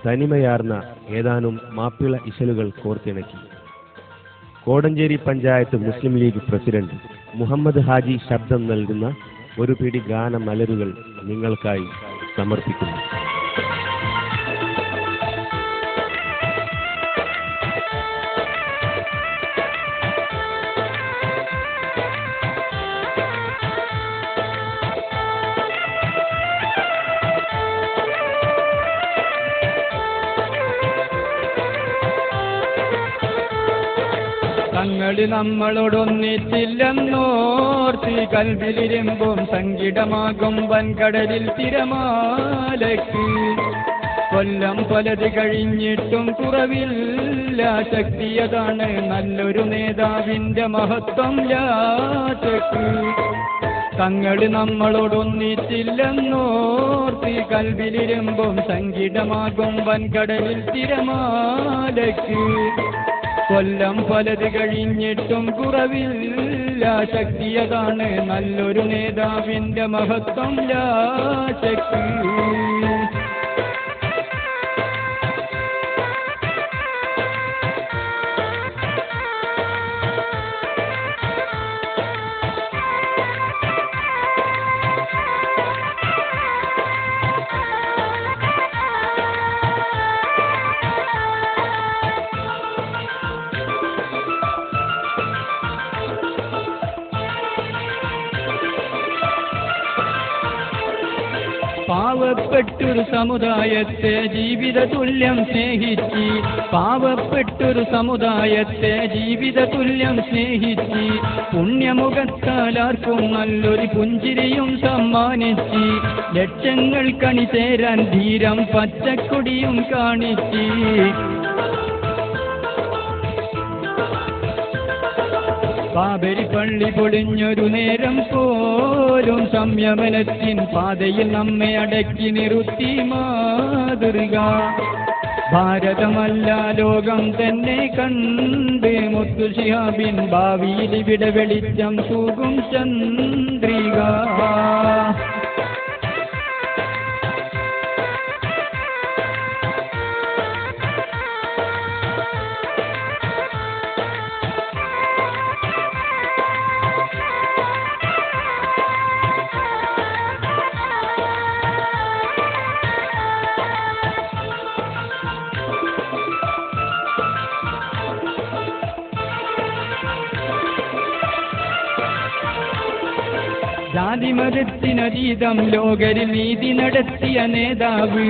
തനിമയാർന്ന ഏതാനും മാപ്പിള ഇശലുകൾ കോർത്തിണക്കി. കോടഞ്ചേരി പഞ്ചായത്ത് മുസ്ലിം league president Muhammad Haji ശബ്ദം നൽകുന്ന ഒരു പിടി ഗാനമലരുകൾ നിങ്ങൾക്കായി സമർപ്പിക്കുന്നു. തങ്ങള് നമ്മളോടൊന്നിച്ചില്ലെന്നോർത്തി കൽവിലിരുമ്പും സങ്കിടമാകും വൻകടലിൽ തിരമാലയ്ക്ക്. കൊല്ലം പലത് കഴിഞ്ഞിട്ടും കുറവില്ല ശക്തിയതാണ് നല്ലൊരു നേതാവിന്റെ മഹത്വം യാചക്ക്. തങ്ങള് നമ്മളോടൊന്നിച്ചില്ലെന്നോർത്തി കൽവിലിരുമ്പും സങ്കിടമാകും വൻകടലിൽ തിരമാലയ്ക്ക്. കൊല്ലം പലത് കഴിഞ്ഞിട്ടും കുറവില്ല ശക്തിയതാണ് നല്ലൊരു നേതാവിന്റെ മഹത്വം യാചക്ക്. പാവപ്പെട്ടൊരു സമുദായത്തെ ജീവിത തുല്യം സ്നേഹിച്ച്, പാവപ്പെട്ടൊരു സമുദായത്തെ ജീവിത തുല്യം സ്നേഹിച്ച്, പുണ്യമുഖത്താൽ ആർക്കും നല്ലൊരു പുഞ്ചിരിയും സമ്മാനിച്ച്, ലക്ഷങ്ങൾ കണി ചേരാൻ ധീരം പച്ചക്കൊടിയും കാണിച്ച്, ബാബരി പള്ളി പൊളിഞ്ഞൊരു നേരം പോലും സംയമനത്തിൻ പാതയിൽ നമ്മെ അടക്കി നിർത്തി മാതൃക. ഭാരതമല്ല ലോകം തന്നെ കണ്ട് മുത്തു ശിഹാബിൻ ഭാവിയിൽ ഇവിടെ വെളിച്ചം തൂകും ചന്ദ്രിക. ജാതിമതത്തിനതീതം ലോകരിൽ നീതി നടത്തിയ നേതാവ്,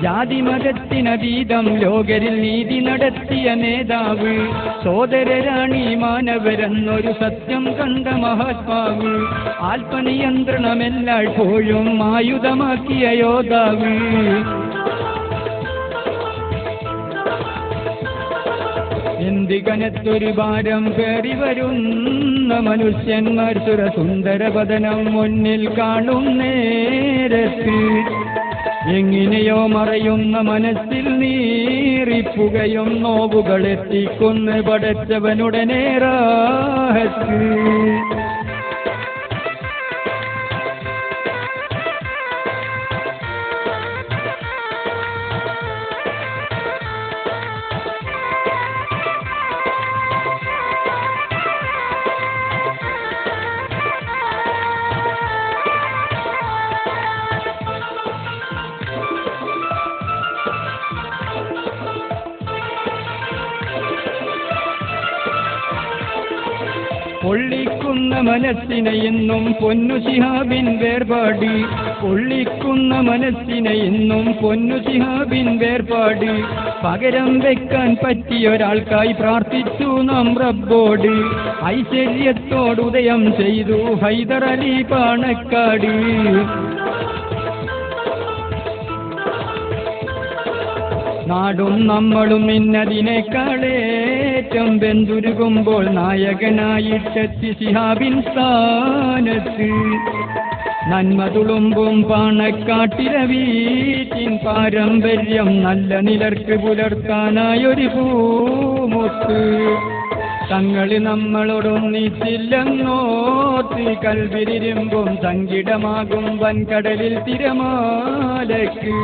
ജാതിമതത്തിനതീതം ലോകരിൽ നീതി നടത്തിയ നേതാവ്, സോദരരാണി മാനവരെന്നൊരു സത്യം കണ്ട മഹാത്മാവ്, ആത്മനിയന്ത്രണമെല്ലായ്പ്പോഴും ആയുധമാക്കിയ യോദ്ധാവ്. എന്ത് കനത്തൊരു ഭാരം കയറി വരുന്ന മനുഷ്യന്മാർ സുരസുന്ദരപതനം മുന്നിൽ കാണും നേരത്ത്, എങ്ങനെയോ മറയുന്ന മനസ്സിൽ നീറിപ്പുകയും നോവുകൾ എത്തിക്കുന്ന പടച്ചവനുടനെ റാഹത്ത്. പൊള്ളിക്കുന്ന മനസ്സിനെ ഇന്നും പൊന്നു ശിഹാബിൻ വേർപാട്, പൊള്ളിക്കുന്ന മനസ്സിനെ ഇന്നും പൊന്നു ശിഹാബിൻ വേർപാട്. പകരം വെക്കാൻ പറ്റിയൊരാൾക്കായി പ്രാർത്ഥിച്ചു നാം റബ്ബോട്, ഐശ്വര്യത്തോടുദയം ചെയ്തു ഹൈദർ അലി പാണക്കാട്. നാടും നമ്മളും ഇന്നതിനേക്കാളേറ്റം വെന്തുരുകുമ്പോൾ നായകനായിട്ടെത്തി ശിഹാബിൻ സ്ഥാനത്ത്. നന്മ തുളുമ്പും പാണക്കാട്ടിലെ വീട്ടിൻ പാരമ്പര്യം നല്ല നിലർക്ക് പുലർത്താനായൊരു പൂമുത്ത്. തങ്ങള് നമ്മളോടൊന്നിച്ചില്ലെന്നോർത്ത് കൽവിരിരുമ്പും സങ്കിടമാകും വൻകടലിൽ തിരമാലയ്ക്ക്.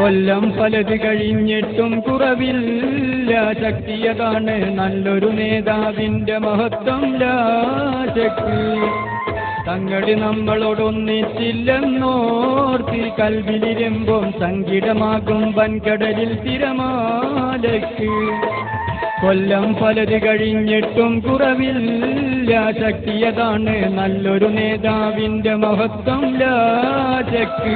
കൊല്ലം പലത് കഴിഞ്ഞിട്ടും കുറവില്ല ശക്തിയതാണ് നല്ലൊരു നേതാവിന്റെ മഹത്വം ലാശക്ക്. തങ്ങളി നമ്മളോടൊന്നിച്ചില്ലെന്നോർത്തി കൽവിലിരുമ്പും സങ്കിടമാകും വൻകടലിൽ തിരമാലയ്ക്ക്. കൊല്ലം പലത് കഴിഞ്ഞിട്ടും കുറവില്ല ശക്തിയതാണ് നല്ലൊരു നേതാവിന്റെ മഹത്വം ലാശക്ക്.